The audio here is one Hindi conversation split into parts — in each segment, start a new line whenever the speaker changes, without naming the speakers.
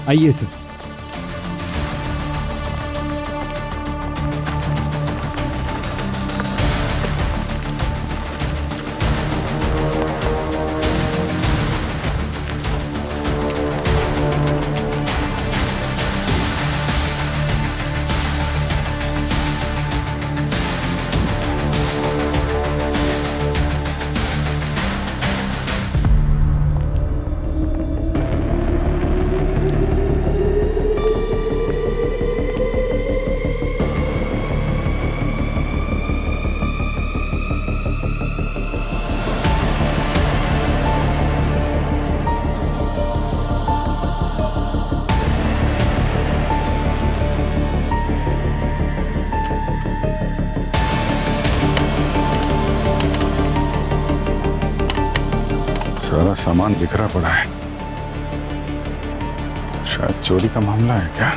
आइए सर।
सारा सामान बिखरा पड़ा है, शायद चोरी का मामला है क्या?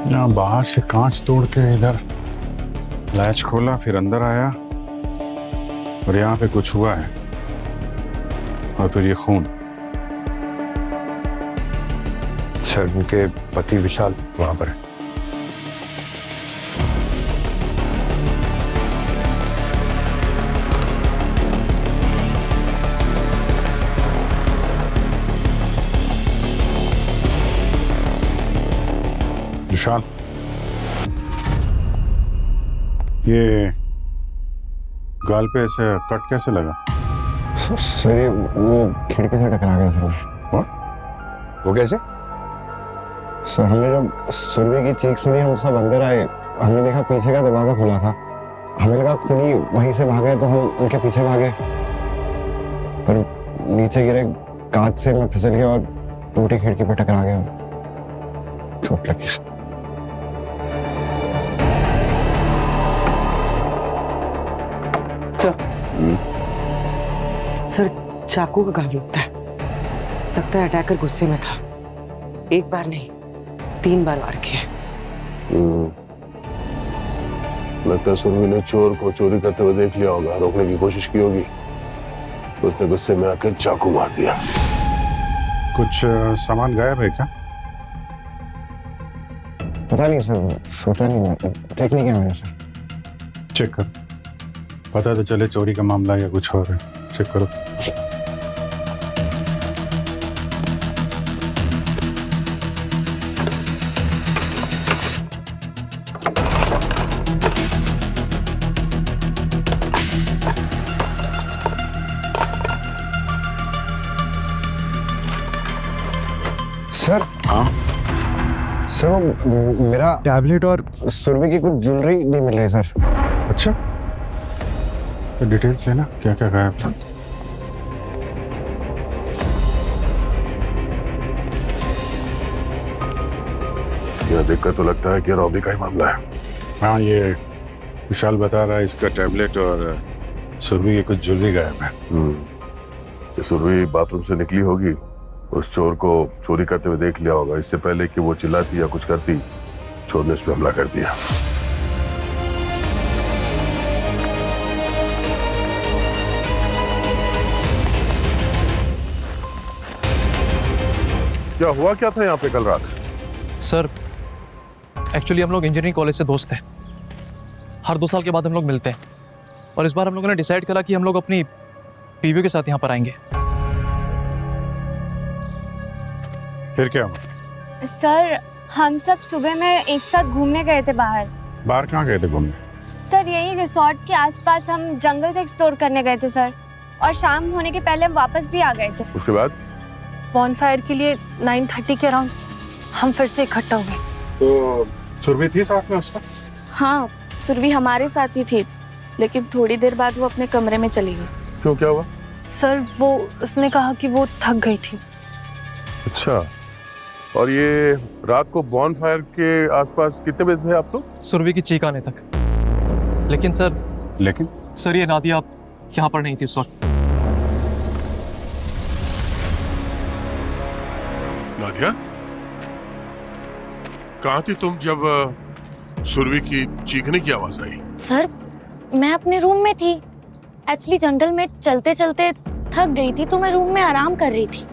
यहाँ बाहर से कांच तोड़ के इधर लैच खोला, फिर अंदर आया और यहाँ पे कुछ हुआ है और फिर ये खून।
सर, उनके पति विशाल वहां पर है।
विशाल, ये गाल पे ऐसे कट कैसे लगा?
सर, ये वो खिड़की से टकरा गया सर।
वो कैसे?
सर, हमने जब सुरभि की चीख सुनी, हम सब अंदर आए। हमने देखा पीछे का दरवाजा खुला था। हमें लगा खूनी वहीं से भागे, तो हम उनके पीछे भागे, पर नीचे गिरे, कांच से मैं फिसल गया और टूटी खिड़की पे टकरा गया, चोट लगी।
सर, चाकू का घाव लगता है अटैकर गुस्से में था। एक बार नहीं, 3 बार वार किया।
लगता है सुरभि ने चोर को चोरी करते हुए देख लिया होगा, रोकने की कोशिश की होगी, उसने गुस्से में आकर चाकू मार दिया।
कुछ सामान गायब है क्या?
पता नहीं सर, सोचा नहीं, देखने क्या वजह से।
चेक कर, पता तो चले चोरी का मामला या कुछ और है। चेक करो।
सर,
हाँ,
सर, वो मेरा टैबलेट और सुरभि की कुछ ज्वेलरी नहीं मिल रही सर।
अच्छा, तो डिटेल्स लेना, क्या क्या गायब था।
यह देखकर तो लगता है कि रॉबी का ही मामला है।
हाँ, ये विशाल बता रहा है इसका टैबलेट और सुरभि की कुछ ज्वेलरी गायब है।
ये सुरभि बाथरूम से निकली होगी, उस चोर को चोरी करते हुए देख लिया होगा। इससे पहले कि वो चिल्लाती या कुछ करती, चोर ने उस पर हमला कर दिया। क्या हुआ क्या था यहाँ पे कल रात?
सर, एक्चुअली हम लोग इंजीनियरिंग कॉलेज से दोस्त हैं। हर 2 साल के बाद हम लोग मिलते हैं और इस बार हम लोगों ने डिसाइड करा कि हम लोग अपनी बीवी के साथ यहाँ पर आएंगे।
फिर क्या हुआ?
सर, हम सब सुबह में एक साथ घूमने गए थे बाहर।
बाहर कहाँ गए थे घूमने?
सर, यही रिसोर्ट के आसपास हम जंगल से एक्सप्लोर करने गए थे सर, और शाम होने के पहले हम वापस भी आ गए थे।
उसके बाद
बॉनफायर के लिए 9:30 के अराउंड
हम फिर से इकट्ठा हुए।
तो सुरभि थी साथ में उसका?
हाँ, सुरभि हमारे साथ ही थी, लेकिन थोड़ी देर बाद वो अपने कमरे में चली गई।
क्यों, क्या हुआ?
सर वो उसने कहा कि वो थक गई थी।
अच्छा, और ये रात को बॉनफायर के आसपास कितने बजे थे आप लोग?
सुरभि की चीख आने तक। लेकिन सर ये नादिया यहाँ पर नहीं थी उस वक्त।
नादिया, कहाँ थी तुम जब सुरभि की चीखने की आवाज आई?
सर, मैं अपने रूम में थी। एक्चुअली जंगल में चलते चलते थक गई थी, तो मैं रूम में आराम कर रही थी।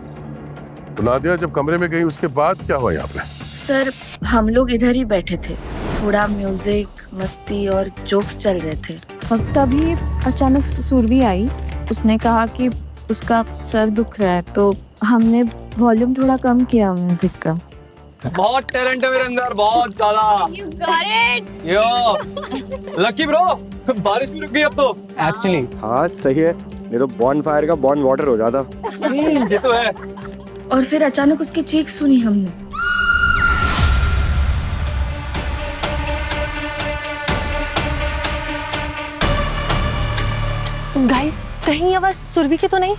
तो नादिया जब कमरे में गई उसके बाद क्या हुआ यहाँ पे?
सर, हम लोग इधर ही बैठे थे, थोड़ा म्यूजिक, मस्ती और जोक्स चल रहे थे। और तभी अचानक सुरभि आई। उसने कहा कि उसका सर दुख रहा है, तो हमने वॉल्यूम थोड़ा कम किया म्यूजिक का।
बहुत टैलेंट है मेरे अंदर, बहुत ज्यादा।
You got it!
Yo lucky bro, बारिश भी रुक गई अब तो।
एक्चुअली हाँ सही है, नहीं तो बॉन फायर का बॉन वाटर हो जाता।
ये तो है।
और फिर अचानक उसकी चीख सुनी हमने।
गाइस, कहीं आवाज सुरभि की तो नहीं?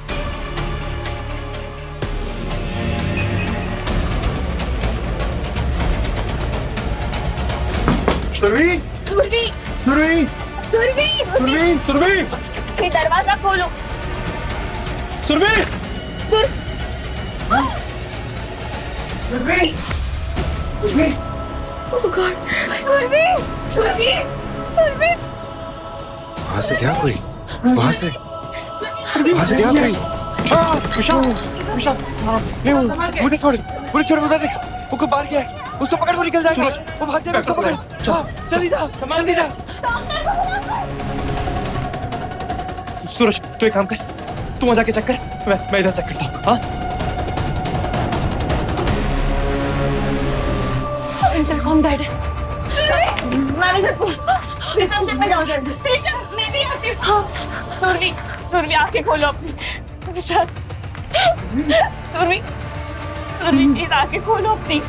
सुरभि,
सुरभि!
सुरभि,
सुरभि!
सुरभि, सुरभि,
ये दरवाजा खोलो।
सुरभि,
सुर Oh God! सुरभि! सुरभि! सुरभि!
वहाँ से क्या कोई? वहाँ से क्या कोई? नहीं मुझे छोड़, उधर देख, वो बाहर गया है, उसको पकड़, वो निकल जाएगा, वो भाग जाएगा, उसको पकड़। जल्दी जा, जल्दी जा।
सूरज तू एक काम कर, तू वहाँ जाके चेक कर, मैं इधर चेक करता हूँ। हाँ
इंटरकॉम डायड है।
मैनेजर को रिसेप्शन में जाओ जल्दी। त्रिशा, मैं भी आती हूँ। हाँ। सुरभि, सुरभि आंखें खोलो अपनी। त्रिशा, सुरभि, सुरभि प्लीज आंखें खोलो अपनी।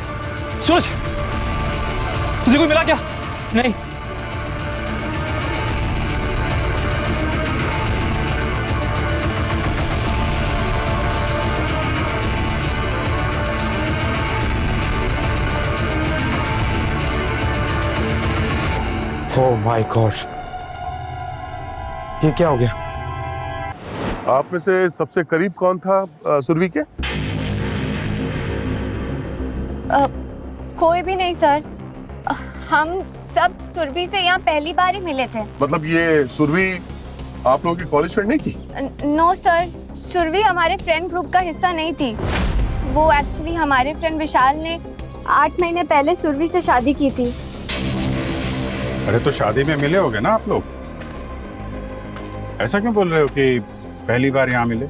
सूरज, तुझे कोई मिला क्या? नहीं।
ओह माय गॉड, ये क्या हो गया?
आप में से सबसे करीब कौन था सुरभि के?
कोई भी नहीं सर। हम सब सुरभि से यहाँ पहली बार ही मिले थे।
मतलब ये सुरभि आप लोगों की कॉलेज फ्रेंड नहीं थी?
नो सर, सुरभि हमारे फ्रेंड ग्रुप का हिस्सा नहीं थी। वो एक्चुअली हमारे फ्रेंड विशाल ने 8 महीने पहले सुरभि से शादी की थी।
अरे तो शादी में मिले होगे ना आप लोग? ऐसा क्यों बोल रहे हो कि पहली बार यहाँ मिले?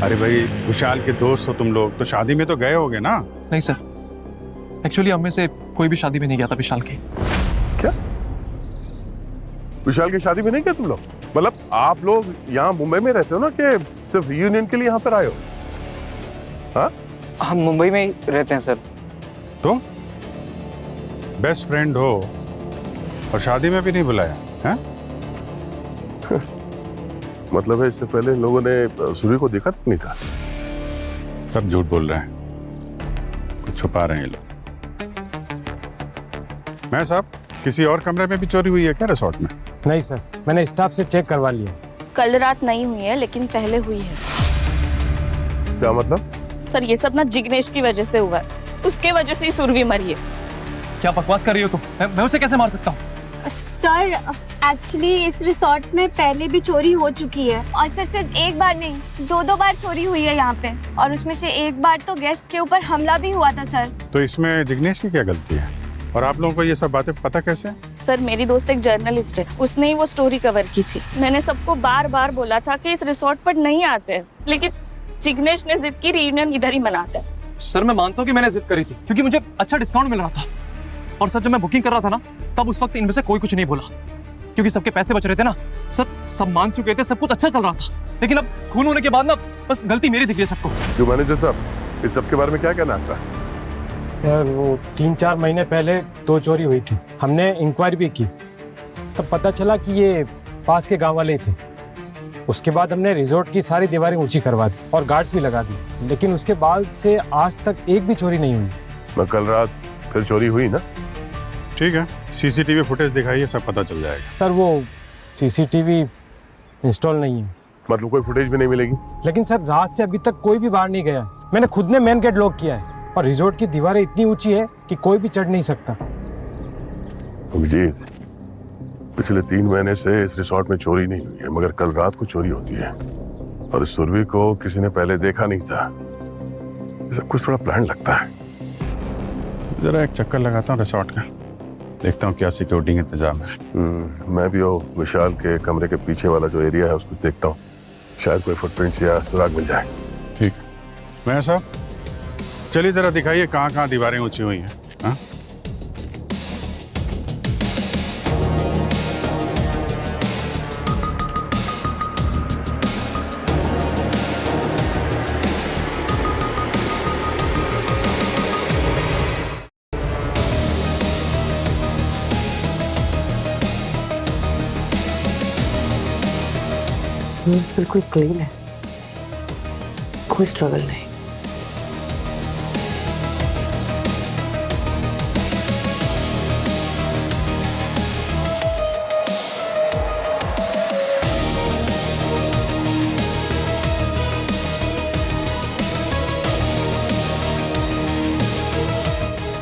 अरे भाई, विशाल के दोस्त हो तुम लोग, तो शादी में तो गए होगे ना?
नहीं सर, एक्चुअली हम में से कोई भी शादी में नहीं गया था विशाल की।
क्या? विशाल की शादी में नहीं गए तुम लोग? मतलब आप लोग यहाँ मुंबई में रहते हो ना, कि सिर्फ यूनियन के लिए यहाँ पर आए हो? हाँ?
हम मुंबई में ही रहते हैं सर।
तो बेस्ट फ्रेंड हो और शादी में भी नहीं बुलाया है?
मतलब है इससे पहले लोगों ने सुरभि को देखा नहीं था?
सब झूठ बोल रहे हैं, कुछ छुपा रहे हैं ये लोग। मैं साहब, किसी और कमरे में भी चोरी हुई है क्या रिसोर्ट में?
नहीं सर, मैंने स्टाफ से चेक करवा लिया।
कल रात नहीं हुई है, लेकिन पहले हुई है।
क्या मतलब?
सर, ये सब ना जिग्नेश की वजह से हुआ है। उसके वजह से ही सुरभि मरी है।
क्या बकवास कर रही हो तुम? मैं उसे कैसे मार सकता हूँ?
सर, एक्चुअली इस रिसोर्ट में पहले भी चोरी हो चुकी है, और सर सिर्फ एक बार नहीं, 2 बार चोरी हुई है यहाँ पे, और उसमें से एक बार तो गेस्ट के ऊपर हमला भी हुआ था सर।
तो इसमें जिग्नेश की क्या गलती है? और आप लोगों को ये सब बातें पता कैसे?
सर, मेरी दोस्त एक जर्नलिस्ट है, उसने ही वो स्टोरी कवर की थी। मैंने सबको बार बार बोला था कि इस रिसोर्ट पर नहीं आते, लेकिन जिग्नेश ने जिद की, रियूनियन इधर ही मनाते हैं।
सर, मैं मानता हूँ कि मैंने जिद करी थी, क्योंकि मुझे अच्छा डिस्काउंट मिल रहा था। और सर, जब मैं बुकिंग कर रहा था ना, तब उस वक्त इनमें से कोई कुछ नहीं बोला, क्योंकि सबके पैसे बच रहे थे ना। सब मान चुके थे, सब कुछ अच्छा चल रहा था। लेकिन अब खून होने के बाद ना, बस गलती मेरी दिख रही है सबको।
जो मैनेजर साहब, इस सब के बारे में क्या कहना आपका?
यार वो 3-4 महीने पहले 2 चोरी हुई थी। हमने इंक्वायरी भी की, तब पता चला कि ये पास के गांव वाले ही थे। उसके बाद हमने रिजॉर्ट की सारी दीवारें ऊंची करवा दी और गार्ड्स भी लगा दी, लेकिन उसके बाद से आज तक एक भी चोरी नहीं हुई।
मैं कल रात फिर चोरी हुई ना?
ठीक है, सीसीटीवी फुटेज दिखाइए, सब पता चल जाएगा।
सर वो सीसीटीवी इंस्टॉल नहीं है।
मतलब कोई फुटेज भी नहीं मिलेगी?
लेकिन सर रात से अभी तक कोई भी बाहर नहीं गया। मैंने खुद ने मेन गेट लॉक किया है और रिजॉर्ट की दीवारें इतनी ऊंची है कि कोई भी चढ़ नहीं सकता।
अभिजीत, पिछले 3 महीने से इस रिसोर्ट में चोरी नहीं हुई है, मगर कल रात को चोरी होती है और इस सुरभि को किसी ने पहले देखा नहीं था। सब कुछ थोड़ा प्लान लगता है।
जरा एक चक्कर लगाता हूँ रिसोर्ट का, देखता हूँ क्या सिक्योरिटी इंतजाम है।
मैं भी वो विशाल के कमरे के पीछे वाला जो एरिया है उसको देखता हूँ, शायद कोई फुटप्रिंट्स या सुराग मिल जाए।
ठीक, मैं साहब चलिए जरा दिखाइए कहाँ कहाँ दीवारें ऊंची हुई हैं। हाँ,
मीन्स बिल्कुल क्लीन है, कोई स्ट्रगल नहीं।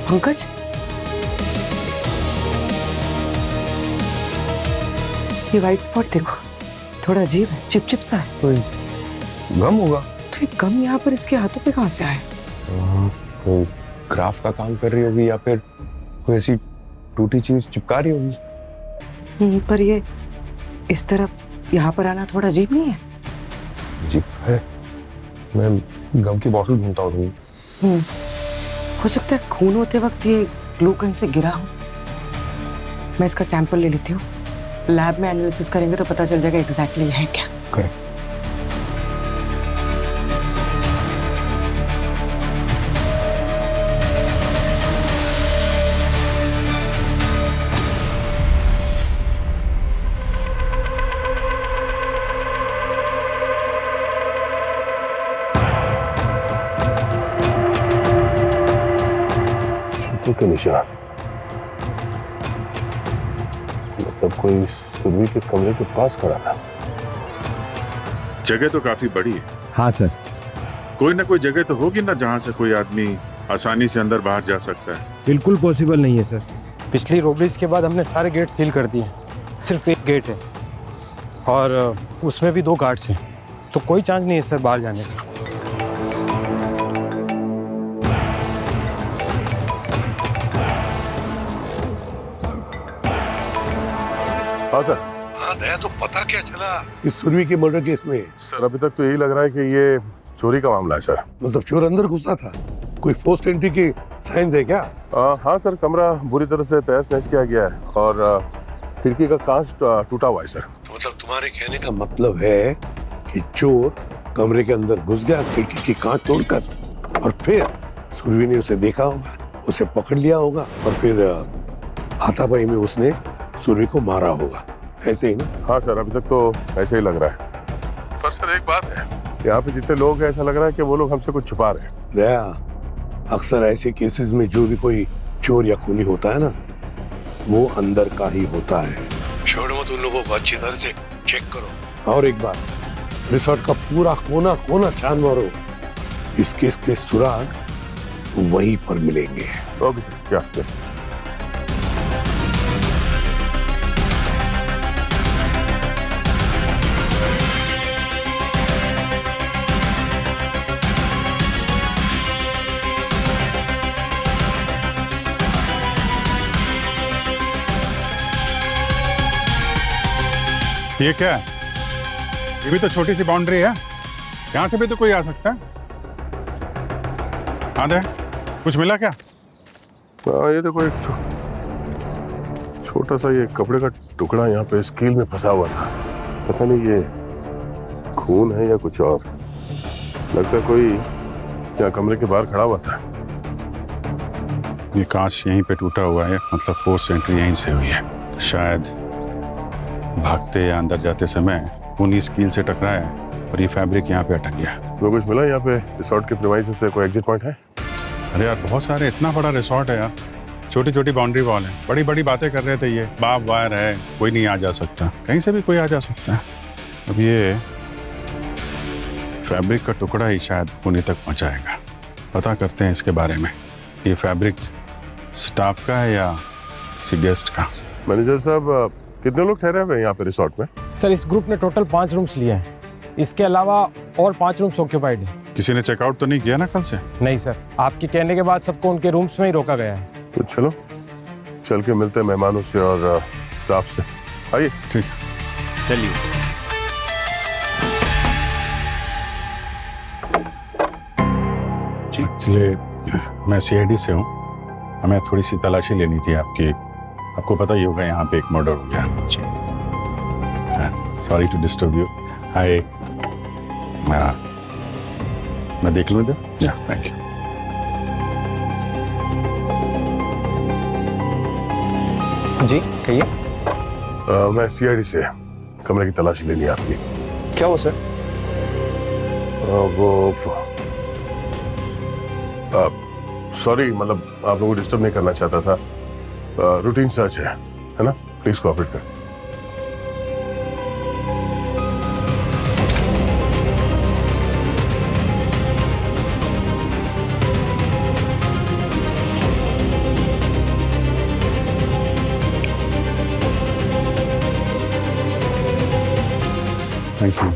पंकज, ये वाइट स्पॉट देखो, थोड़ा अजीब है, चिपचिप सा है।
कोई गम होगा?
तो ये गम यहाँ पर इसके हाथों पे कहाँ से आया?
कोई क्राफ्ट का काम कर रही होगी या फिर कोई ऐसी टूटी चीज चिपका रही होगी।
पर ये इस तरफ यहाँ पर आना थोड़ा अजीब नहीं है?
अजीब है। मैं गम की बोतल ढूंढता हूँ।
हो सकता है खून होते वक्त ये ग्लू कहीं से गिरा हो। मैं इसका सैंपल ले लेती हूँ, लैब में एनालिसिस करेंगे तो पता चल जाएगा एग्जैक्टली है क्या।
करें।
शत्रु के निशान, मतलब कोई सुरभि के कमरे के पास खड़ा था।
जगह तो काफी बड़ी है।
हाँ सर।
कोई ना कोई जगह तो होगी ना जहाँ से कोई आदमी आसानी से अंदर बाहर जा सकता है।
बिल्कुल पॉसिबल नहीं है सर। पिछली रोबरीज के बाद हमने सारे गेट सील कर दिए, सिर्फ एक गेट है और उसमें भी 2 गार्ड्स हैं, तो कोई चांस नहीं है सर बाहर जाने का।
हाँ सर।
हाँ दया, तो पता क्या चला इस सुरभि के मर्डर केस में?
सर अभी तक तो यही लग रहा है कि ये चोरी का मामला है सर।
मतलब चोर अंदर घुसा था, कोई फोर्स्ड एंट्री के साइंस है क्या?
हाँ सर, कमरा बुरी तरह से तहस नहस किया गया है और खिड़की का कांच टूटा हुआ है सर।
तो मतलब तुम्हारे कहने का मतलब है कि चोर कमरे के अंदर घुस गया खिड़की की कांच तोड़कर, और फिर सुरभि ने उसे देखा होगा, उसे पकड़ लिया होगा और फिर हाथापाई में उसने सुरभि को मारा होगा, ऐसे ही ना?
हाँ सर, अभी तक तो ऐसे ही लग रहा है। पर सर एक बात है, यहाँ पे जितने लोग हैं ऐसा लग रहा है कि वो लोग हमसे कुछ छुपा रहे हैं।
दया, अक्सर ऐसे केसेस में जो भी कोई चोर या खूनी होता है ना, वो अंदर का ही होता है। छोड़ो मत, उन लोगों को अच्छी तरह से चेक करो। और एक बात, रिसोर्ट का पूरा कोना कोना छान मारो, इस केस के सुराग वहीं पर मिलेंगे।
ओके सर, क्या
ये क्या है? ये भी तो छोटी सी बाउंड्री है, यहाँ से भी तो कोई आ सकता है। आधे कुछ मिला क्या?
ये देखो एक छोटा सा ये कपड़े का टुकड़ा यहाँ पे स्कील में फंसा हुआ था। पता नहीं ये खून है या कुछ और। लगता है कोई यहाँ कमरे के बाहर खड़ा हुआ था।
ये कांच यहीं पे टूटा हुआ है, मतलब फोर्स एंट्री यहीं से हुई है। शायद भागते या अंदर जाते समय खूनी स्कील से टकराया है और ये फैब्रिक यहाँ पे अटक गया।
तुम्हें कुछ मिला यहाँ पे रिसोर्ट के प्रीमाइसेस से? कोई एग्जिट पॉइंट है?
अरे यार बहुत सारे, इतना बड़ा रिसोर्ट है यार, छोटी छोटी बाउंड्री वॉल है, बड़ी बड़ी बातें कर रहे थे ये, बाप वायर है, कोई नहीं आ जा सकता, कहीं से भी कोई आ जा सकता है। अब ये फैब्रिक का टुकड़ा ही शायद खूनी तक पहुंचाएगा। पता करते हैं इसके बारे में। ये फैब्रिक स्टाफ का है या किसी गेस्ट का?
मैनेजर साहब, कितने लोग ठहरे हुए हैं यहाँ पे रिसोर्ट में?
सर इस ग्रुप ने टोटल 5 रूम्स लिए हैं, इसके अलावा और 5 रूम्स ऑक्यूपाइड हैं।
किसी ने चेकआउट तो नहीं किया ना कल से?
नहीं सर, आपके कहने के बाद सबको उनके रूम्स में ही रोका गया है।
तो चलो चल के मिलते हैं मेहमानों से और स्टाफ से। आइए।
ठीक,
चलिए।
एक्चुअली मैं सीआईडी से हूँ, हमें थोड़ी सी तलाशी लेनी थी आपकी। आपको पता ही होगा यहाँ पे एक मर्डर हो गया। Sorry to disturb you. Hi, मैं देख लूँ इधर? या, थैंक यू।
जी कहिए।
मैं सीआईडी से, कमरे की तलाशी लेनी है आपकी।
क्या हो सर?
वो सॉरी, मतलब आप लोगों को डिस्टर्ब नहीं करना चाहता था। रूटीन सर्च है ना? प्लीज कोऑपरेट कर।
Thank you,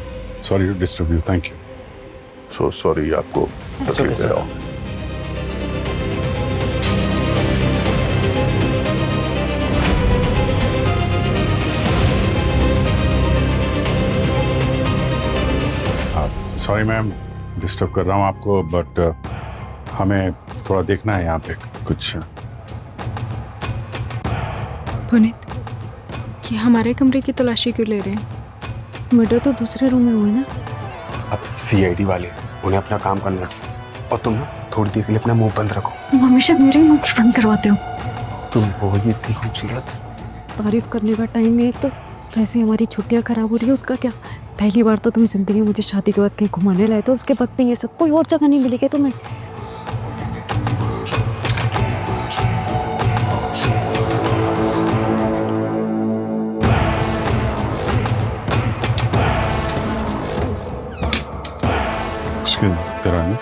sorry to disturb you, thank you.
So sorry आपको तकलीफ दे रहा हूं।
सॉरी मैम, डिस्टर्ब कर रहा हूँ आपको, बट हमें थोड़ा देखना है यहाँ पे कुछ।
पुनीत, ये हमारे कमरे की तलाशी क्यों ले रहे हैं? मर्डर तो दूसरे रूम में हुआ ना।
अब सीआईडी वाले, उन्हें अपना काम करना है और तुम ना थोड़ी देर के लिए अपना मुंह बंद रखो।
तुम हमेशा मेरे मुंह क्यों बंद करवाते हो?
तुम हो ही इतनी खूबसूरत।
तारीफ करने का टाइम है तो वैसे हमारी छुट्टियां खराब हो रही है, उसका क्या? पहली बार तो तुम जिंदगी में मुझे शादी के बाद कहीं घुमाने लाए, तो उसके बाद में ये सब कोई और जगह नहीं मिलेगी तुम्हें।
तेरा नहीं?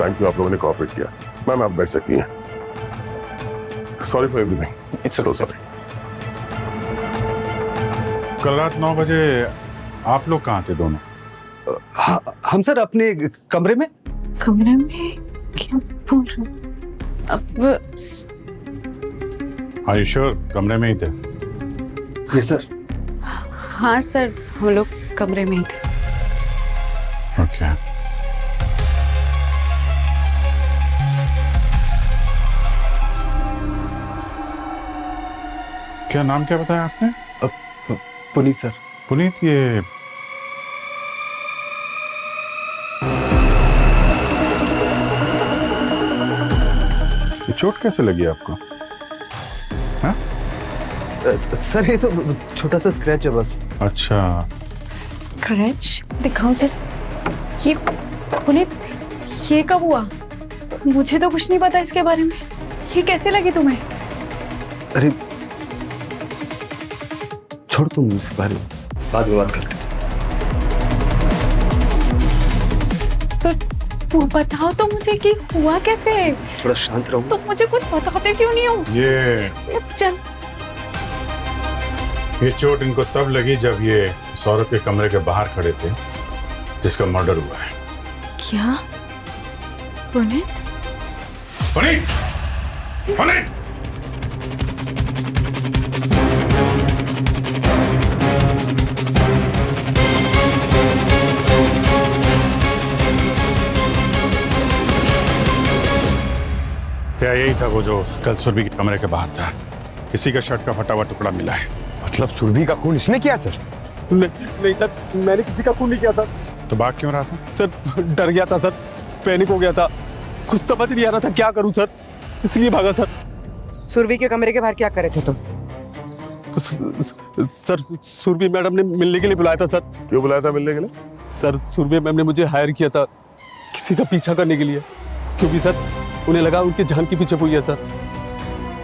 थैंक यू, आप लोगों ने कोऑपरेट किया। मैम आप बैठ सकती हैं। Sorry for everything.
It's sorry.
कल रात 9 बजे आप लोग कहाँ थे दोनों?
हम सर अपने कमरे में।
कमरे में? क्या बोल रहे हो? अब
आर यू श्योर कमरे में ही थे?
Yes sir.
हाँ सर, हम लोग कमरे में ही थे।
ओके। क्या नाम क्या बताया आपने?
पुनीत सर।
पुनीत, ये चोट कैसे लगी आपको? हाँ?
सर ये तो छोटा सा स्क्रैच है बस।
अच्छा।
स्क्रैच दिखाओ सर। ये पुनीत, ये कब हुआ? मुझे तो कुछ नहीं पता इसके बारे में। ये कैसे लगी तुम्हें?
अरे छोड़ तुम इस बारे में, बाद में बात करते हैं।
वो बताओ तो मुझे कि हुआ कैसे?
थोड़ा शांत रहो।
तुम मुझे कुछ बताते क्यों नहीं हो? चल।
ये चोट इनको तब लगी जब ये सौरभ के कमरे के बाहर खड़े थे जिसका मर्डर हुआ है।
क्या? पुनीत?
पुनीत! पुनीत! यही था वो जो कल सुरभि के कमरे के बाहर था। किसी का शर्ट का फटा हुआ टुकड़ा मिला है।
मतलब सुरभि का खून इसने किया सर?
नहीं सर, मैंने किसी का खून नहीं किया था
तो भाग क्यों रहा था?
सर। डर गया था सर, पैनिक हो गया था, कुछ समझ नहीं आ रहा था क्या करूं सर, इसलिए भागा सर।
सुरभि के कमरे के बाहर क्या करे थे तुम?
तो सर सुरभि मैडम ने मिलने के लिए बुलाया था सर।
क्यों बुलाया था मिलने के लिए?
सर सुरभि मैम ने मुझे हायर किया था किसी का पीछा करने के लिए, क्योंकि सर उन्हें लगा उनकी जान के पीछे कोई है सर।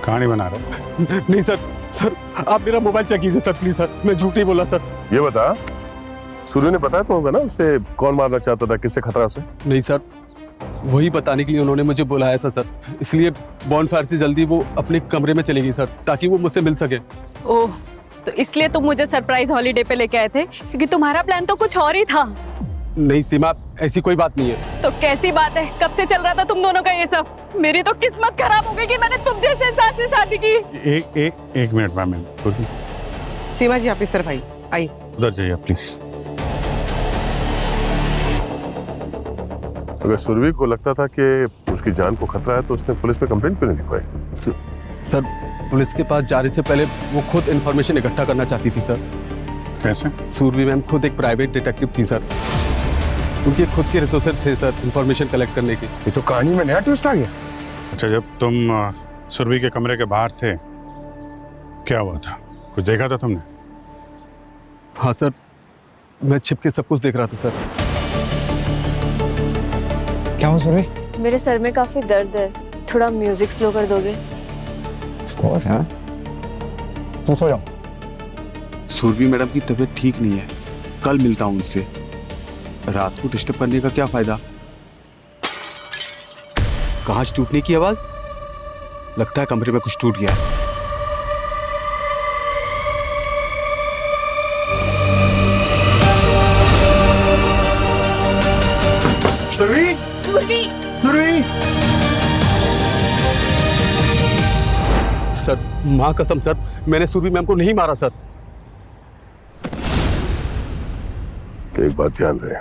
कहानी बना रहे?
नहीं सर, सर आप मेरा मोबाइल चेक कीजिए सर प्लीज सर, मैं झूठ नहीं बोला सर।
ये बता, सूर्य ने बताया तो होगा ना उसे कौन मारना चाहता था, किससे खतरा उसे?
नहीं सर, वही बताने के लिए उन्होंने मुझे बुलाया था सर, इसलिए बॉनफायर से जल्दी वो अपने कमरे में चली गई सर, ताकि वो मुझसे मिल सके।
ओह, तो इसलिए तुम मुझे सरप्राइज हॉलीडे पे लेके आए थे, क्योंकि तुम्हारा प्लान तो कुछ और ही था।
नहीं सीमा, ऐसी कोई बात नहीं है।
तो कैसी बात है? कब से चल रहा था तुम दोनों का ये सब? मेरी तो किस्मत खराब हो गई कि मैंने तुम जैसे इंसान से शादी की।
एक मिनट मैम,
सीमा जी आप इस तरफ आइए।
उधर जाइए प्लीज।
अगर सुरभि को लगता था कि उसकी जान को खतरा है तो उसने पुलिस में कंप्लेंट क्यों नहीं लिखवाई?
सर पुलिस के पास जाने से पहले वो खुद इन्फॉर्मेशन इकट्ठा करना चाहती थी सर।
कैसे?
सुरभि मैम खुद एक प्राइवेट डिटेक्टिव थी सर, उनके खुद के रिसोर्सेज थे सर इन्फॉर्मेशन कलेक्ट करने की।
ये तो कहानी में नया ट्विस्ट आ गया।
अच्छा, जब तुम सुरभि के कमरे के बाहर थे क्या हुआ था? कुछ देखा था तुमने?
हाँ सर, मैं छिप के सब कुछ देख रहा था सर।
क्या हुआ सुरभि?
मेरे सर में काफी दर्द है, थोड़ा म्यूजिक स्लो कर दोगे?
कौन सा? तुम सो जाओ।
सुरभि मैडम की तबीयत ठीक नहीं है, कल मिलता हूँ उनसे। रात को डिस्टर्ब करने का क्या फायदा? कांच टूटने की आवाज, लगता है कमरे में कुछ टूट गया है।
सुरभि,
सुरभि,
सुरभि!
सर माँ कसम सर, मैंने सुरभि मैम को नहीं मारा सर।
एक बात ध्यान रहे,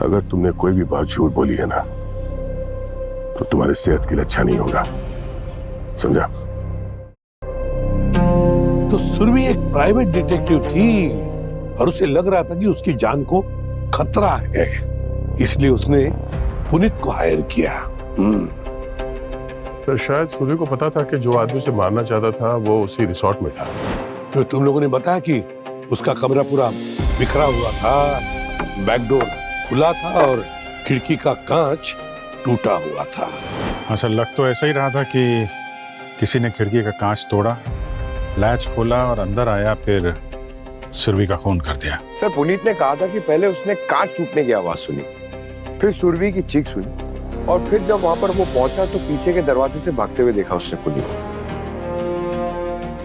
अगर तुमने कोई भी बात झूठ बोली है ना तो तुम्हारी सेहत के लिए अच्छा नहीं होगा, समझा?
तो सुरभि एक प्राइवेट डिटेक्टिव थी और उसे लग रहा था कि उसकी जान को खतरा है, इसलिए उसने पुनीत को हायर किया।
तो शायद सूर्य को पता था कि जो आदमी उसे मारना चाहता था वो उसी रिसोर्ट में था।
तो तुम लोगों ने बताया कि उसका कमरा पूरा बिखरा हुआ था, बैकडोर खुला था और खिड़की का कांच टूटा हुआ था।
असल लग तो ऐसा ही रहा था कि किसी ने खिड़की का कांच तोड़ा, लैच खोला और अंदर आया, फिर सुरभि का खून कर दिया।
सर पुनीत ने कहा था कि पहले उसने कांच टूटने की आवाज सुनी, फिर सुरभि की चीख सुनी, और फिर जब वहां पर वो पहुंचा तो पीछे के दरवाजे से भागते हुए देखा उसने पुनीत।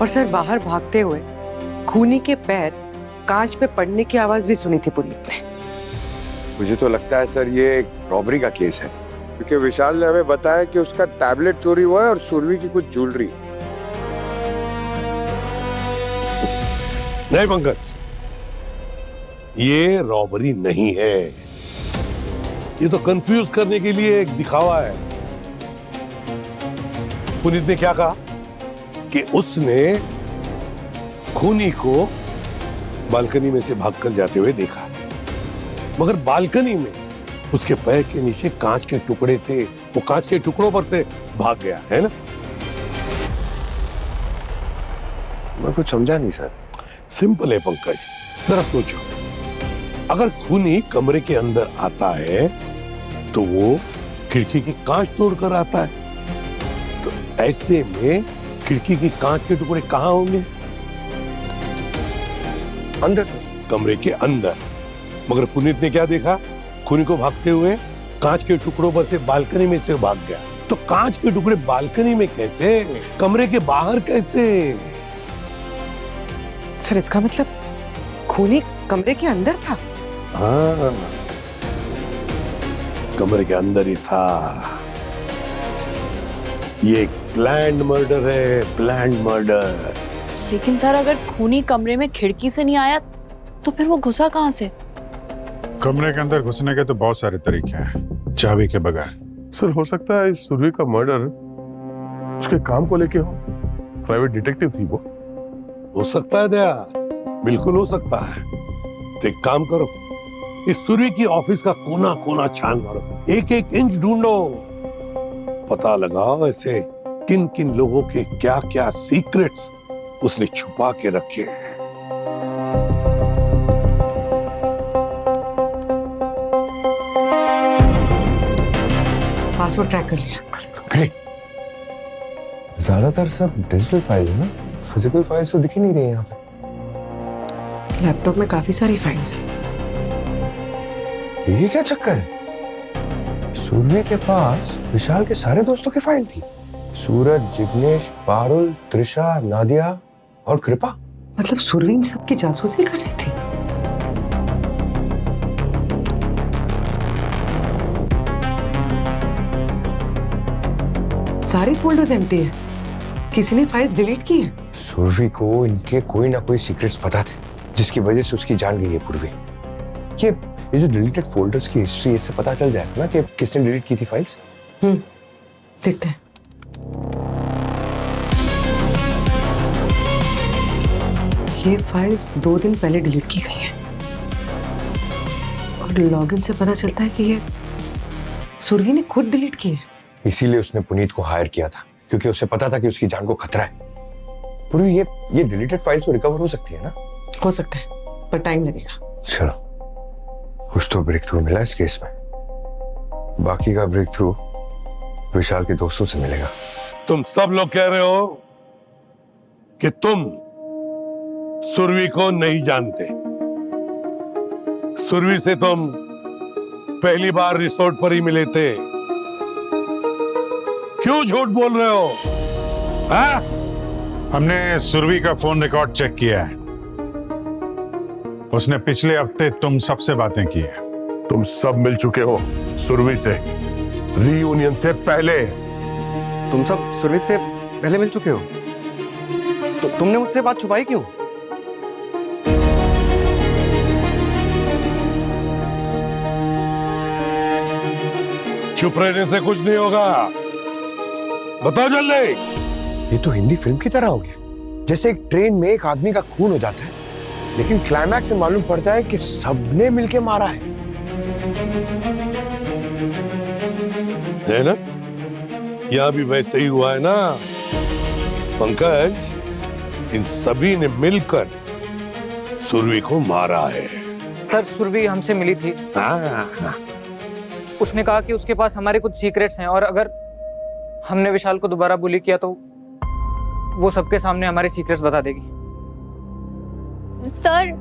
और सर बाहर भागते हुए खूनी के पैर कांच पे पड़ने की आवाज भी सुनी थी पुनीत ने।
मुझे तो लगता है सर ये एक रॉबरी का केस है, क्योंकि विशाल ने हमें बताया कि उसका टैबलेट चोरी हुआ है और सुरभि की कुछ ज्वेलरी।
नहीं पंकज, ये रॉबरी नहीं है, ये तो कंफ्यूज करने के लिए एक दिखावा है। पुनीत ने क्या कहा कि उसने खूनी को बालकनी में से भागकर जाते हुए देखा, मगर बालकनी में उसके पैर के नीचे कांच के टुकड़े थे, वो कांच के टुकड़ों पर से भाग गया, है ना?
मैं कुछ समझा नहीं सर।
सिंपल है पंकज, जरा सोचो, अगर खूनी कमरे के अंदर आता है तो वो खिड़की की कांच तोड़कर आता है, तो ऐसे में खिड़की की कांच के टुकड़े कहां होंगे?
अंदर सर,
कमरे के अंदर। मगर पुनीत ने क्या देखा? खूनी को भागते हुए कांच के टुकड़ों पर से बालकनी में से भाग गया। तो कांच के टुकड़े बालकनी में कैसे, कमरे के बाहर कैसे?
सर इसका मतलब खूनी कमरे के अंदर था?
हाँ, कमरे के अंदर ही था। ये प्लान्ड मर्डर है, प्लान्ड मर्डर।
लेकिन सर अगर खूनी कमरे में खिड़की से नहीं आया तो फिर वो घुसा कहाँ से?
कमरे के अंदर घुसने के तो बहुत सारे तरीके हैं, चाबी के बगैर।
सर हो सकता है इस सुरभि का मर्डर उसके काम को लेके हो। प्राइवेट डिटेक्टिव थी वो।
हो सकता है दया, बिल्कुल हो सकता है। तो एक काम करो, इस सुरभि की ऑफिस का कोना कोना छान मारो, एक एक इंच ढूंढो, पता लगाओ ऐसे किन किन लोगों के क्या क्या सीक्रेट्स उसने छुपा के रखे हैं।
पासवर्ड ट्रैक कर लिया।
ग्रेट। ज्यादातर सब डिजिटल फाइल है ना, फिजिकल फाइल्स तो दिख ही नहीं रही यहाँ पे।
लैपटॉप में काफी सारी फाइल्स हैं।
ये क्या चक्कर है? सुरभि के पास विशाल के सारे दोस्तों की फाइल थी। सूरज, जिग्नेश, पारुल, त्रिशा, नादिया और कृपा।
मतलब सुरभि इन सबकी जासूसी कर रही थी। सारी फोल्डर्स एम्प्टी है। किसी ने फाइल्स डिलीट की है।
सुरभि को इनके कोई ना कोई सीक्रेट्स पता थे, जिसकी वजह से उसकी जान गई है पूर्वी। ये जो डिलीटेड फोल्डर्स की हिस्ट्री, इससे पता चल जाएगा ना कि किसने डिलीट की थी फाइल्स।
देखते हैं। ये फाइल्स 2 दिन पहले डिलीट की गई हैं और लॉगिन से पता चलता है कि ये सुरभि ने खुद डिलीट की है।
इसीलिए उसने पुनीत को हायर किया था, क्योंकि उसे पता था कि उसकी जान को खतरा है। पूरी ये डिलीटेड फाइल्स तो रिकवर हो सकती है ना?
हो सकता है, पर टाइम लगेगा।
चलो, कुछ तो ब्रेक थ्रू मिला इस केस में। बाकी का ब्रेक थ्रू विशाल के दोस्तों से मिलेगा।
तुम सब लोग कह रहे हो कि तुम सुरभि को नहीं जानते। सुरभि से तुम पहली बार रिसोर्ट पर ही मिले थे। क्यों झूठ बोल रहे हो? हाँ?
हमने सुरभि का फोन रिकॉर्ड चेक किया है। उसने पिछले हफ्ते तुम सबसे बातें की है।
तुम सब मिल चुके हो सुरभि से, रीयूनियन से पहले।
तुम सब सुरभि से पहले मिल चुके हो, तो तुमने मुझसे बात छुपाई क्यों?
चुप रहने से कुछ नहीं होगा, बताओ जल्दी।
ये तो हिंदी फिल्म की तरह हो गया, जैसे एक ट्रेन में एक आदमी का खून हो जाता है, लेकिन क्लाइमैक्स में मालूम पड़ता है कि सबने मिलके मारा
है ना? यहां भी वैसे ही हुआ है ना पंकज। इन सभी ने मिलकर सुरभि को मारा है।
सर सुरभि हमसे मिली थी।
हाँ।
उसने कहा कि उसके पास हमारे कुछ सीक्रेट्स हैं और अगर हमने विशाल को दोबारा बुली किया तो वो सबके सामने हमारे सीक्रेट्स बता देगी।
सर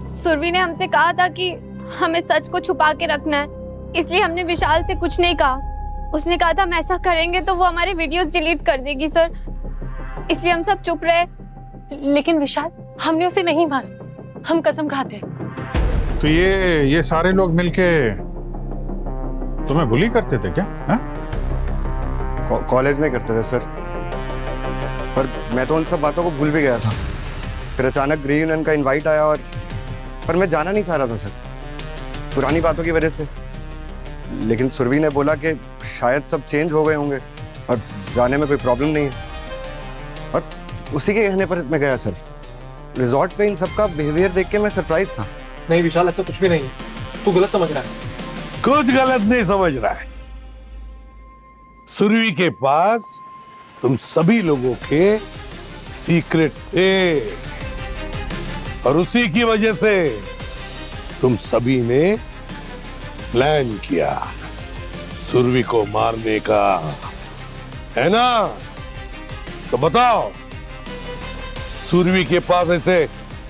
सुरभि ने हमसे कहा था कि हमें सच को छुपा के रखना है, इसलिए हमने विशाल से कुछ नहीं कहा। उसने कहा था हम ऐसा करेंगे तो वो हमारे वीडियोस डिलीट कर देगी सर, इसलिए हम सब चुप रहे।
लेकिन विशाल, हमने उसे नहीं मारा, हम कसम खाते हैं।
तो ये सारे लोग मिलके तुम्हें बुली करते थे क्या?
कॉलेज में करते थे सर, पर मैं तो उन सब बातों को भूल भी गया था। फिर अचानक रीयूनियन का इनवाइट आया पर मैं जाना नहीं चाह रहा था सर, पुरानी बातों की वजह से। लेकिन सुरभि ने बोला कि शायद सब चेंज हो गए होंगे और जाने में कोई प्रॉब्लम नहीं है, और उसी के कहने पर मैं गया सर। रिजॉर्ट पे इन सबका बिहेवियर देख के मैं सरप्राइज था।
नहीं विशाल, ऐसा कुछ भी नहीं है, तू गलत समझ रहा है।
कुछ गलत नहीं समझ रहा है। सुरभि के पास तुम सभी लोगों के सीक्रेट्स थे और उसी की वजह से तुम सभी ने प्लान किया सुरभि को मारने का, है ना? तो बताओ सुरभि के पास ऐसे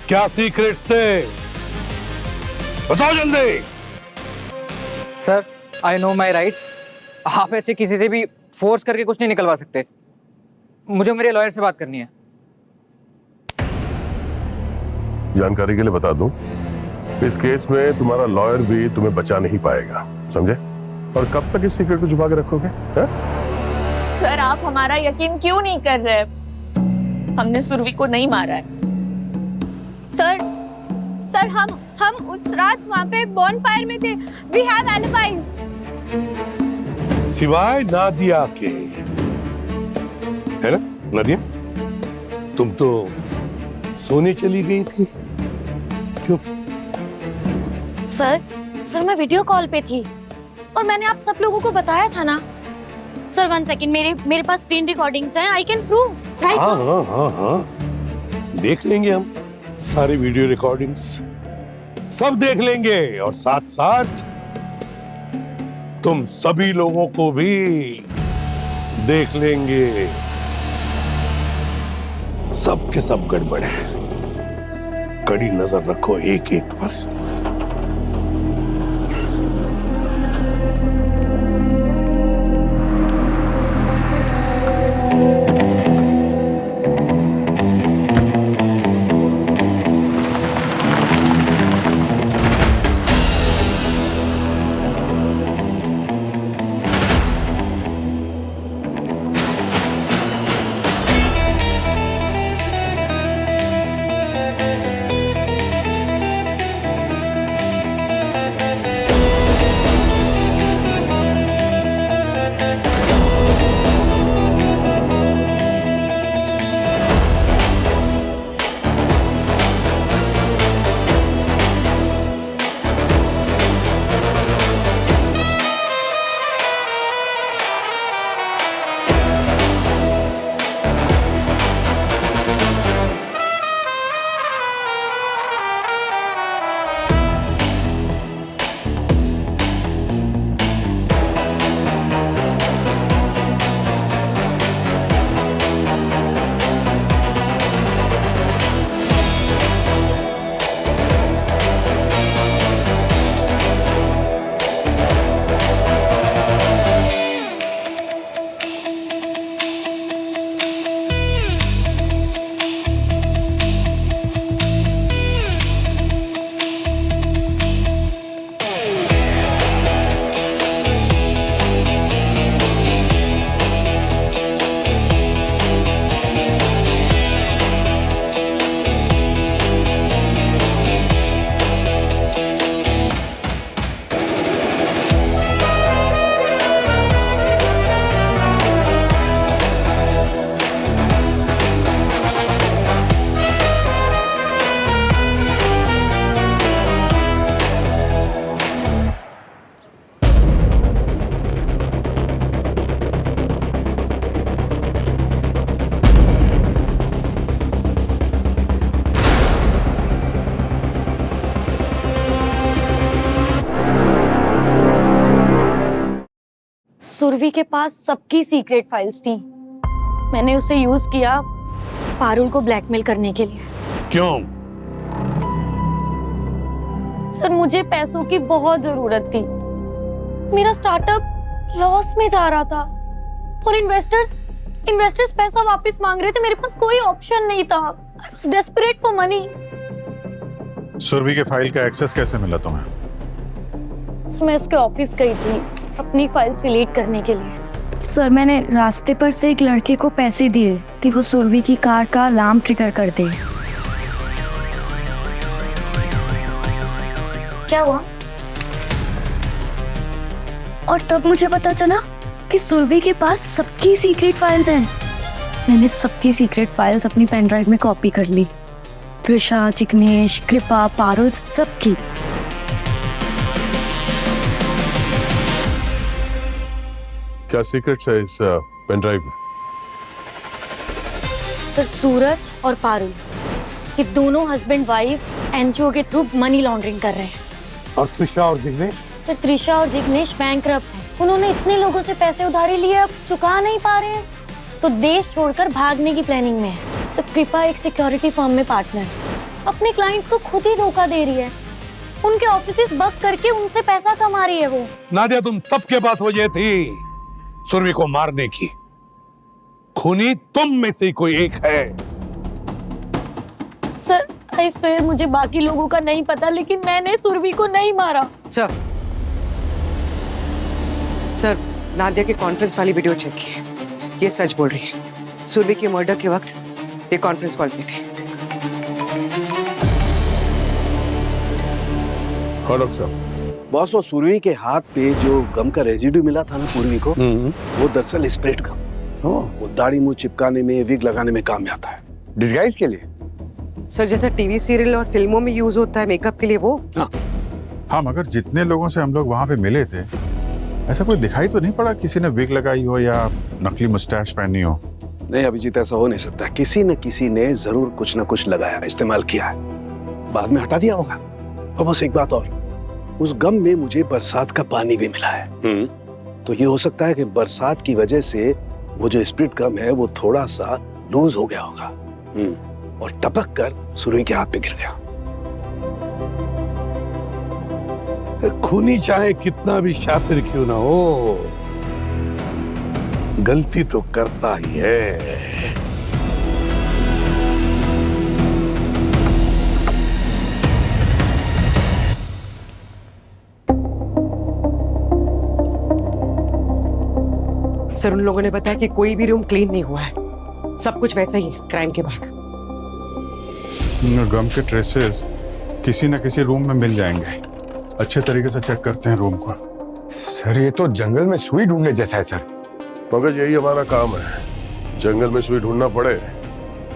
क्या सीक्रेट्स थे? बताओ जल्दी।
Sir I know my rights. आप ऐसे किसी से भी फोर्स करके कुछ नहीं निकलवा सकते। मुझे मेरे लॉयर से बात करनी है।
जानकारी के लिए बता दूं, इस केस में तुम्हारा लॉयर भी तुम्हें बचा नहीं पाएगा, समझे? और कब तक इस सीक्रेट को छुपा के रखोगे?
सर आप हमारा यकीन क्यों नहीं कर रहे? हमने सुरभि को नहीं मारा है।
सर हम उस रात वहाँ पे बॉनफायर में थे। We have alibis.
सिवाय नादिया के, है ना नादिया? तुम तो सोने चली गई थी, क्यों?
सर मैं वीडियो कॉल पे थी और मैंने आप सब लोगों को बताया था ना। सर 1 सेकंड, मेरे पास स्क्रीन रिकॉर्डिंग्स हैं, आई कैन प्रूव राइट।
हाँ, देख लेंगे हम सारी वीडियो रिकॉर्डिंग्स, सब देख लेंगे और साथ साथ तुम सभी लोगों को भी देख लेंगे। सब के सब गड़बड़ है, कड़ी नजर रखो एक एक पर।
सुरभि के पास सबकी सीक्रेट फाइल्स थी। मैंने उसे यूज किया पारुल को ब्लैकमेल करने के लिए।
क्यों?
सर मुझे पैसों की बहुत जरूरत थी। मेरा स्टार्टअप लॉस में जा रहा था और इन्वेस्टर्स पैसा वापस मांग रहे थे। मेरे पास कोई ऑप्शन नहीं था। I was desperate for money.
Surabhi के फाइल का एक्सेस कैसे मिला तुम्हें?
सर मैं उसके ऑफिस गई थी अपनी फाइल्स रिलेट करने के लिए।
सर मैंने रास्ते पर से एक लड़के को पैसे दिए कि वो सुरभि की कार का अलार्म ट्रिगर कर दे।
क्या हुआ?
और तब मुझे पता चला कि सुरभि के पास सबकी सीक्रेट फाइल्स हैं। मैंने सबकी सीक्रेट फाइल्स अपनी पेन ड्राइव में कॉपी कर ली। त्रिशा, जिग्नेश, कृपा, पारुल, सबकी।
क्या सीक्रेट्स है इस पेन ड्राइव में?
सर सूरज और पारुल ये दोनों हस्बैंड वाइफ एनजीओ के थ्रू मनी लॉन्ड्रिंग कर रहे हैं।
और त्रिशा और जिग्नेश?
सर त्रिशा और जिग्नेश बैंकरप्ट हैं। उन्होंने इतने लोगों से पैसे उधारी लिए, अब चुका नहीं पा रहे हैं तो देश छोड़कर भागने की प्लानिंग में है। सर कृपा एक सिक्योरिटी फर्म में पार्टनर है, अपने क्लाइंट्स को खुद ही धोखा दे रही है। उनके ऑफिसेस बग करके उनसे पैसा कमा रही है वो।
नादिया तुम सबके पास वजह थी सुरभि को मारने की। खूनी तुम में से कोई एक है।
सर आई स्वेयर मुझे बाकी लोगों का नहीं पता, लेकिन मैंने सुरभि को नहीं मारा।
सर नादिया की कॉन्फ्रेंस वाली वीडियो चेक की, ये सच बोल रही है। सुरभि के मर्डर के वक्त ये कॉन्फ्रेंस कॉल पे थी।
हाँ डॉक्टर साहब,
बॉस, वो सुरभि के हाथ पे जो गम का रेजिड्यू मिला था ना पूर्वी को, वो दरअसल स्प्रेड गम। वो दाढ़ी मुंह चिपकाने में, विग लगाने में काम में आता है।
डिस्गाइज के लिए?
सर जैसे टीवी सीरियल और फिल्मों में यूज होता है मेकअप के लिए वो।
हाँ, मगर जितने लोगों से हम लोग वहां पे मिले थे, ऐसा कोई दिखाई तो नहीं पड़ा किसी ने विग लगाई हो या नकली मुस्टैच पहनी हो।
नहीं अभिजीत, ऐसा हो नहीं सकता। किसी न किसी ने जरूर कुछ न कुछ लगाया, इस्तेमाल किया है, बाद में हटा दिया होगा। और बस एक बात और, उस गम में मुझे बरसात का पानी भी मिला है। तो ये हो सकता है कि बरसात की वजह से वो जो स्प्रिट गम है वो थोड़ा सा लूज हो गया होगा और टपक कर सुरभि के हाथ पे गिर गया। खूनी चाहे कितना भी शातिर क्यों ना हो, गलती तो करता ही है।
सर उन लोगों ने बताया कि कोई भी रूम क्लीन नहीं हुआ है, सब कुछ वैसा ही है क्राइम के बाद।
गम के ट्रेसेस किसी न किसी रूम में मिल जाएंगे। अच्छे तरीके से चेक करते हैं रूम को।
सर ये तो जंगल में सुई ढूंढने जैसा है सर।
मगर यही हमारा काम है, जंगल में सुई ढूंढना पड़े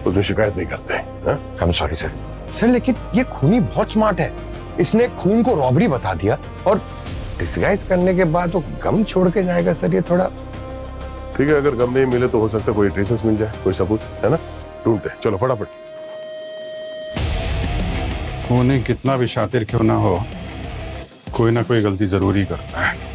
उसमें शिकायत नहीं करते।
I am sorry sir. Sir लेकिन ये खूनी बहुत स्मार्ट है, इसने खून को रॉबरी बता दिया और डिस्गाइज करने के बाद वो गम छोड़ के जाएगा। सर ये थोड़ा
ठीक है, अगर गम नहीं मिले तो हो सकता है कोई ट्रेसेस मिल जाए, कोई सबूत, है ना? ढूंढते, चलो फटाफट।
खूनी कितना भी शातिर क्यों ना हो, कोई ना कोई गलती जरूर ही करता है।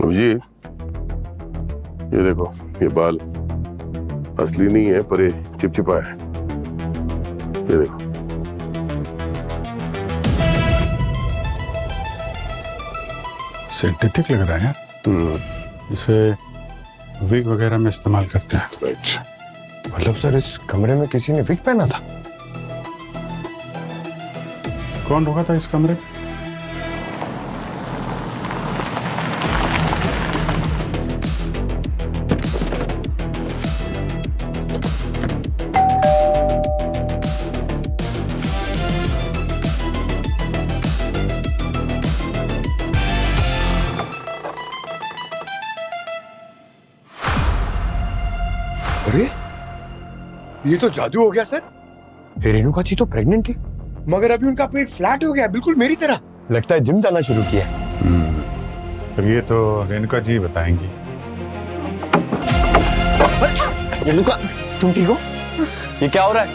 जी ये देखो, ये बाल असली नहीं है पर ये चिपचिपा है। ये देखो,
सिंथेटिक लग रहा है। इसे विग वगैरह में इस्तेमाल करते हैं।
मतलब सर इस कमरे में किसी ने विग पहना था?
कौन रुका था इस कमरे में?
अरे ये तो जादू हो गया सर। रेणुका जी तो प्रेग्नेंट थी मगर अभी उनका पेट फ्लैट हो गया, बिल्कुल मेरी तरह। लगता है जिम जाना शुरू किया।
पर ये तो रेणुका जी बताएंगी।
रेणुका तुम ठीक हो? ये क्या हो रहा है?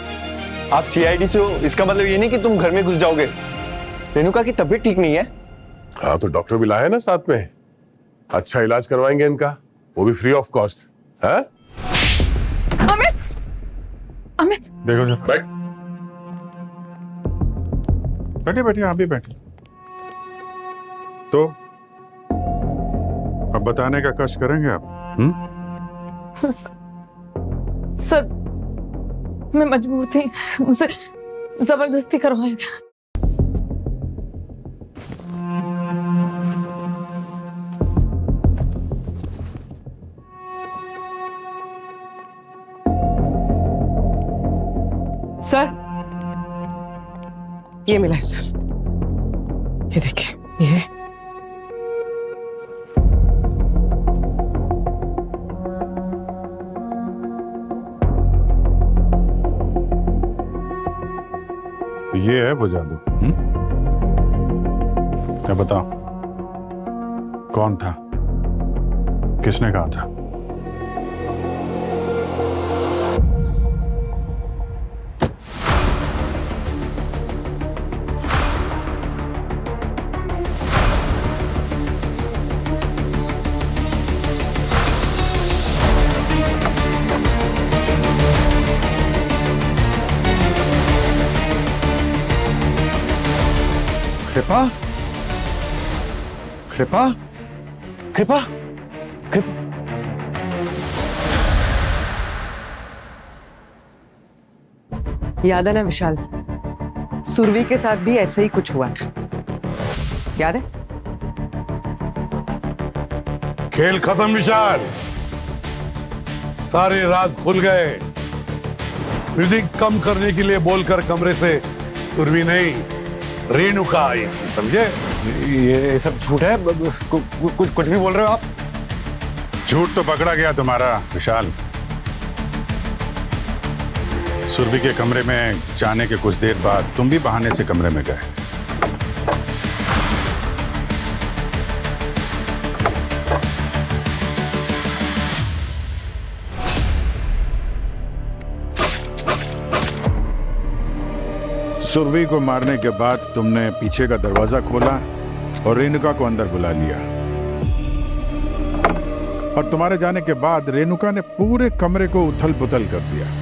आप सीआईडी से हो, इसका मतलब ये नहीं कि तुम घर में घुस जाओगे। रेणुका की तबीयत ठीक नहीं है।
हाँ तो डॉक्टर भी लाए ना साथ में, अच्छा इलाज करवाएंगे इनका, वो भी फ्री ऑफ कॉस्ट। है
अमित,
देखो जो
बैठ,
बैठिए बैठिए, आप भी बैठिए। तो अब बताने का कष्ट करेंगे आप?
सर मैं मजबूर थी, मुझसे जबरदस्ती करवाया गया।
सर ये मिला है सर, ये देखिए ये।
तो ये है वो जादू। क्या बताओ कौन था? किसने कहा था?
कृपा कृपा कृपा कृपा
याद है ना विशाल, सुरभि के साथ भी ऐसे ही कुछ हुआ था, याद है?
खेल खत्म विशाल, सारे राज खुल गए। म्यूजिक कम करने के लिए बोलकर कमरे से सुरभि नहीं रेणुका आई, समझे?
ये सब झूठ है, कुछ भी बोल रहे हो आप।
झूठ तो पकड़ा गया तुम्हारा विशाल। सुरभि के कमरे में जाने के कुछ देर बाद तुम भी बहाने से कमरे में गए। सुरभि को मारने के बाद तुमने पीछे का दरवाजा खोला और रेणुका को अंदर बुला लिया, और तुम्हारे जाने के बाद रेणुका ने पूरे कमरे को उथल पुथल कर दिया।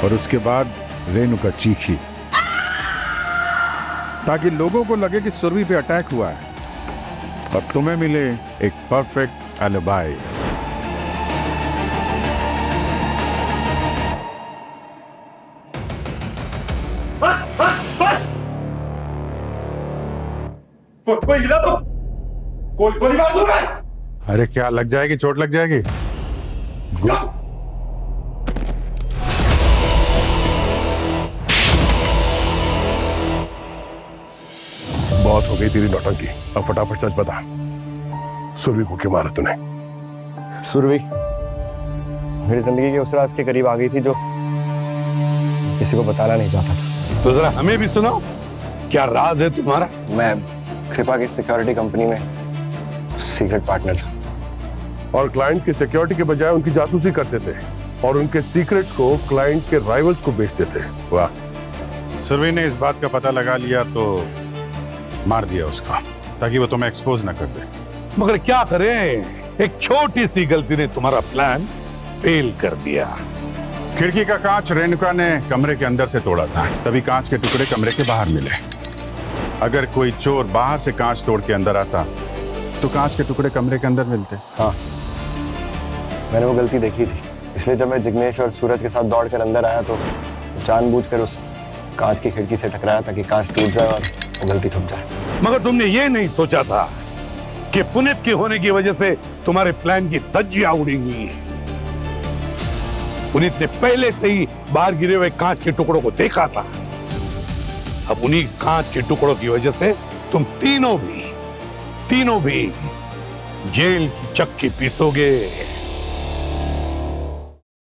और उसके बाद रेणुका चीखी ताकि लोगों को लगे कि सुरभि पे अटैक हुआ है, और तुम्हें मिले एक परफेक्ट एलिबाई।
बस बस बस, कोई हिला तो गोली मार दूंगा।
अरे क्या लग जाएगी? चोट लग जाएगी?
बहुत हो गई तेरी नौटंकी, अब फटाफट सच बता, सुरभि को क्यों मारा तूने?
सुरभि मेरी जिंदगी के उस राज के करीब आ गई थी जो किसी को बताना नहीं चाहता था।
तो जरा हमें भी सुनाओ, क्या राज है तुम्हारा?
मैं कृपा की सिक्योरिटी कंपनी में सीक्रेट पार्टनर था,
और क्लाइंट्स की सिक्योरिटी के बजाय उनकी जासूसी करते थे और उनके सीक्रेट्स को क्लाइंट के राइवल्स को बेचते थे। वाह।
सुरभि ने इस बात का पता लगा लिया तो मार दिया उसका, ताकि वो तुम्हें एक्सपोज ना कर दे।
मगर क्या करें, एक छोटी सी गलती ने तुम्हारा प्लान फेल कर दिया।
खिड़की का कांच रेणुका ने कमरे के अंदर से तोड़ा था, तभी कांच के टुकड़े कमरे के बाहर मिले। अगर कोई चोर बाहर से कांच तोड़ के अंदर आता तो कांच के टुकड़े कमरे के अंदर मिलते।
हाँ, मैंने वो गलती देखी थी, इसलिए जब मैं जिग्नेश और सूरज के साथ दौड़कर अंदर आया तो जानबूझकर उस कांच की खिड़की से टकराया ताकि कांच टूट जाए और वो गलती छुप जाए।
मगर तुमने ये नहीं सोचा था कि पुनीत के होने की वजह से तुम्हारे प्लान की धज्जियां उड़ेंगी। पुनीत ने पहले से ही बाहर गिरे हुए कांच के टुकड़ों को देखा था। अब उन्हीं कांच के टुकड़ों की वजह से तुम तीनों भी जेल की चक्की पीसोगे।